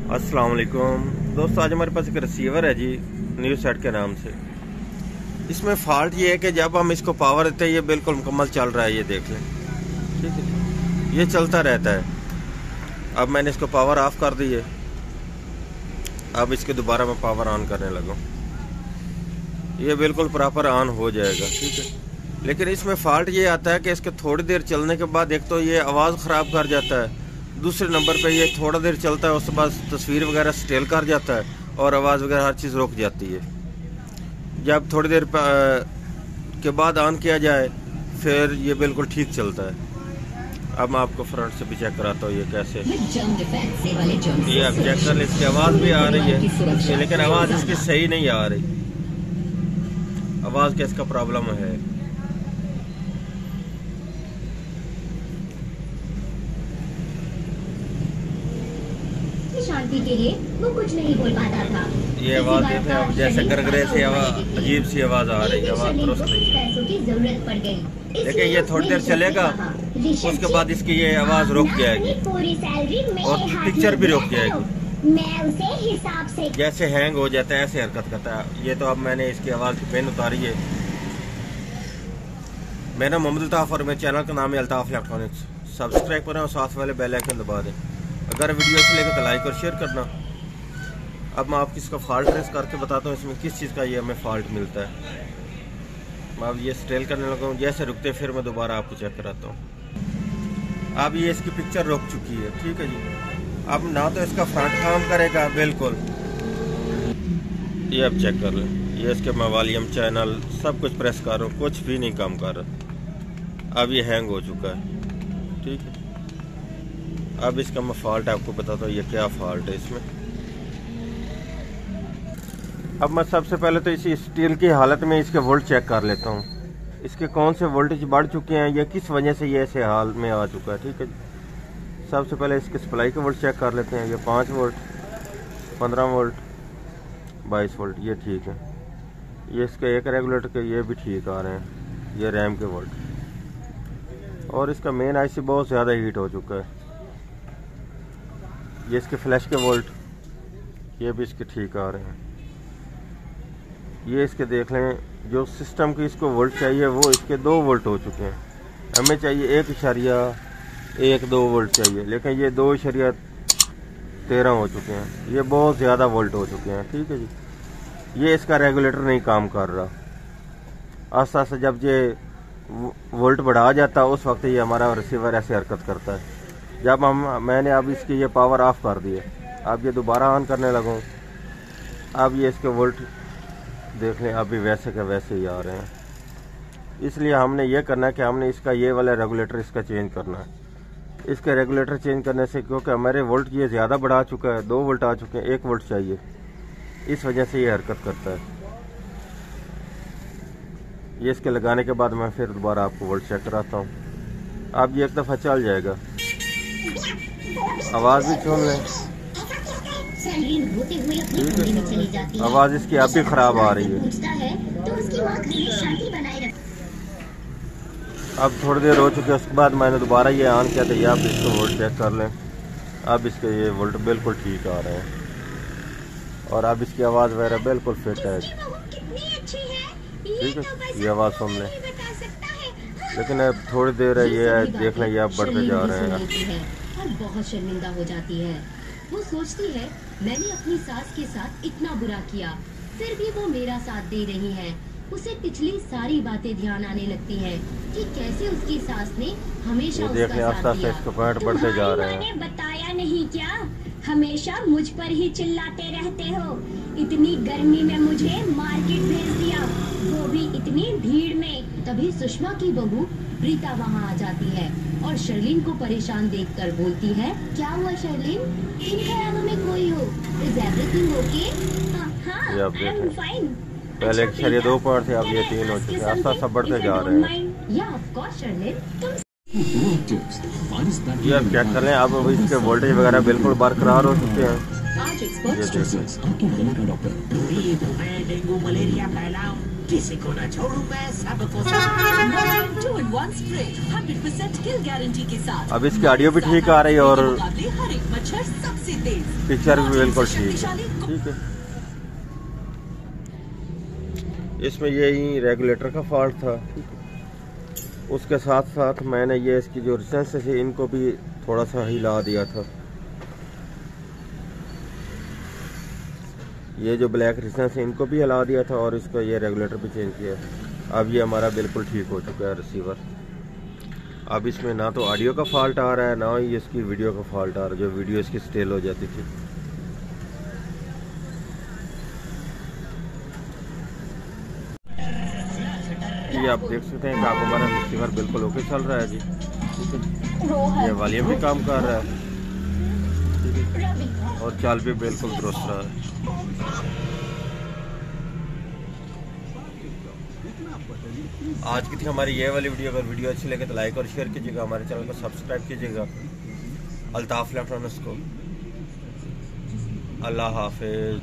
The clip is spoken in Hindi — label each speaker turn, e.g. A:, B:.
A: अस्सलाम वालेकुम दोस्तों, आज हमारे पास एक रिसीवर है जी न्यू सेट के नाम से। इसमें फॉल्ट ये है कि जब हम इसको पावर देते हैं ये बिल्कुल मुकम्मल चल रहा है, ये देख लें, ठीक है जी, ये चलता रहता है। अब मैंने इसको पावर ऑफ कर दी है, अब इसके दोबारा मैं पावर ऑन करने लगा, ये बिल्कुल प्रॉपर ऑन हो जाएगा, ठीक है। लेकिन इसमें फॉल्ट ये आता है कि इसके थोड़ी देर चलने के बाद एक तो ये आवाज़ ख़राब कर जाता है, दूसरे नंबर पे ये थोड़ा देर चलता है, उसके बाद तस्वीर वगैरह स्टेल कर जाता है और आवाज़ वगैरह हर चीज़ रुक जाती है। जब थोड़ी देर के बाद ऑन किया जाए फिर ये बिल्कुल ठीक चलता है। अब मैं आपको फ्रंट से भी चेक कराता हूँ ये कैसे, ये आप चेक कर लें, इसकी आवाज़ भी आ रही है लेकिन आवाज़ इसकी सही नहीं आ रही, आवाज़ का इसका प्रॉब्लम है।
B: शांति के लिए वो कुछ नहीं बोल पाता था।
A: ये आवाज़ देते हैं जैसे गरगरे से अजीब सी आवाज़ आ रही है, आवाज़ दुरुस्त नहीं है।
B: पैसों की जरूरत पड़ गई।
A: देखिए ये थोड़ी देर चलेगा, उसके बाद इसकी ये आवाज़ रुक जाएगी और पिक्चर भी रुक जाएगी,
B: मैं उसे हिसाब से
A: जैसे हैंग हो जाता है ऐसे हरकत करता है। ये तो अब मैंने इसकी आवाज़ की पेन उतारी है। मेरा मोहम्मद अल्ताफ और मेरे चैनल का नाम है अल्ताफ इलेक्ट्रॉनिक्स। सब्सक्राइब करें और साथ वाले बेल आइकन दबा दें। अगर वीडियो अच्छी लगे तो लाइक और शेयर करना। अब मैं आपको इसका फॉल्ट ट्रेस करके बताता हूँ इसमें किस चीज़ का ये हमें फॉल्ट मिलता है। मैं अब ये स्टेल करने लगा हूँ, जैसे रुकते फिर मैं दोबारा आपको चेक कराता हूँ। अब ये इसकी पिक्चर रुक चुकी है, ठीक है जी। अब ना तो इसका फ्रंट काम करेगा बिल्कुल, ये अब चेक कर लें, ये इसके मैं वॉल्यूम चैनल सब कुछ प्रेस कर रहा हूँ, कुछ भी नहीं काम कर रहा। अब ये हैंग हो चुका है, ठीक है। अब इसका मैं फॉल्ट आपको बताता हूँ ये क्या फॉल्ट है इसमें। अब मैं सबसे पहले तो इसी स्टील की हालत में इसके वोल्ट चेक कर लेता हूँ, इसके कौन से वोल्टेज बढ़ चुके हैं या किस वजह से ये ऐसे हाल में आ चुका है, ठीक है। सबसे पहले इसके सप्लाई के वोल्ट चेक कर लेते हैं। ये 5 वोल्ट, 15 वोल्ट, 22 वोल्ट, ये ठीक है। ये इसके एक रेगुलेटर के ये भी ठीक आ रहे हैं, ये रैम के वोल्ट। और इसका मेन आईसी बहुत ज़्यादा हीट हो चुका है। ये इसके फ्लैश के वोल्ट, ये भी इसके ठीक आ रहे हैं। ये इसके देख लें, जो सिस्टम की इसको वोल्ट चाहिए वो इसके 2 वोल्ट हो चुके हैं। हमें चाहिए 1.12 वोल्ट चाहिए, लेकिन ये 2.13 हो चुके हैं। ये बहुत ज़्यादा वोल्ट हो चुके हैं, ठीक है जी। ये इसका रेगुलेटर नहीं काम कर रहा। आस्ते आस्ते जब ये वोल्ट बढ़ा जाता है उस वक्त ये हमारा रिसीवर ऐसे हरकत करता है। जब मैंने अब इसकी ये पावर ऑफ कर दी है, अब ये दोबारा ऑन करने लगा हूँ, अब ये इसके वोल्ट देख लें, अभी वैसे के वैसे ही आ रहे हैं। इसलिए हमने ये करना है कि हमने इसका ये वाला रेगुलेटर इसका चेंज करना है। इसके रेगुलेटर चेंज करने से, क्योंकि हमारे वोल्ट ये ज़्यादा बढ़ा चुका है, 2 वोल्ट आ चुके हैं, 1 वोल्ट चाहिए, इस वजह से ये हरकत करता है। ये इसके लगाने के बाद मैं फिर दोबारा आपको वोल्ट चेक कराता हूँ। अब ये एक दफ़ा चल जाएगा, आवाज़ भी सुन लें, ठीक है। आवाज़ इसकी अब भी ख़राब आ रही है। अब थोड़ी देर हो चुकी है, उसके बाद मैंने दोबारा ये ऑन किया, तो ये आप इसको वोल्ट चेक कर लें। अब इसके ये वोल्ट बिल्कुल ठीक आ रहे हैं और अब इसकी आवाज़ वगैरह बिल्कुल फिट है, ठीक है। ये आवाज़ सुन लें, लेकिन अब थोड़ी देर है, ये देख लें, ये अब बढ़ते जा रहे हैं
B: और बहुत शर्मिंदा हो जाती है। वो सोचती है मैंने अपनी सास के साथ इतना बुरा किया, फिर भी वो मेरा साथ दे रही है। उसे पिछली सारी बातें ध्यान आने लगती हैं कि कैसे उसकी सास ने हमेशा उसका साथ दिया।
A: बढ़ते जा रहे हैं।
B: मैंने बताया नहीं क्या, हमेशा मुझ पर ही चिल्लाते रहते हो। इतनी गर्मी में मुझे मार्केट भेज दिया, वो भी इतनी भीड़ में। तभी सुषमा की बहू प्रीता वहाँ आ जाती है और शर्लिन को परेशान देखकर बोलती है, क्या हुआ शर्लिन, इन ख्यालों में कोई हो? Is everything okay? हाँ, आई एम फाइन।
A: पहले अक्षर 2 पॉइंट थे, अब ये 3 हो चुके हैं, आस्ता आस्ता बढ़ते जा रहे हैं।
B: या ऑफ कोर्स शर्लिन,
A: ये अब चेक कर लें, अब इसके वोल्टेज वगैरह बिल्कुल बरकरार हो चुके हैं।
C: आज एक्सपर्ट्स
D: आपके गले का डॉक्टर।
E: मैं डेंगू मलेरिया फैलाऊं, किसी को न छोड़ूं, मैं सबको
C: Motrin 2-in-1 स्प्रे 100% किल गारंटी के साथ।
A: अब इसकी ऑडियो भी ठीक आ रही है और
C: हर एक मच्छर सबसे तेज,
A: पिक्चर भी बिल्कुल ठीक है। इसमें यही रेगुलेटर का फॉल्ट था। उसके साथ साथ मैंने ये इसकी जो रेजिस्टेंस है इनको भी थोड़ा सा हिला दिया था। ये जो ब्लैक रेजिस्टेंस है इनको भी हिला दिया था और इसका ये रेगुलेटर भी चेंज किया। अब ये हमारा बिल्कुल ठीक हो चुका है रिसीवर। अब इसमें ना तो ऑडियो का फॉल्ट आ रहा है, ना ही इसकी वीडियो का फॉल्ट आ रहा है, जो वीडियो इसकी स्टेल हो जाती थी। ये आप देख सकते हैं कि आप हमारा रिसीवर बिल्कुल ओके चल रहा है जी। ठीक है, ये वॉल्यूम भी काम कर रहा है, ठीक है, और चाल भी बिल्कुल दुरुस्त रहा है। आज की थी हमारी ये वाली वीडियो। अगर वीडियो अच्छी लगे तो लाइक और शेयर कीजिएगा, हमारे चैनल को सब्सक्राइब कीजिएगा। अल्ताफ इलेक्ट्रॉनिक्स को अल्लाह हाफिज।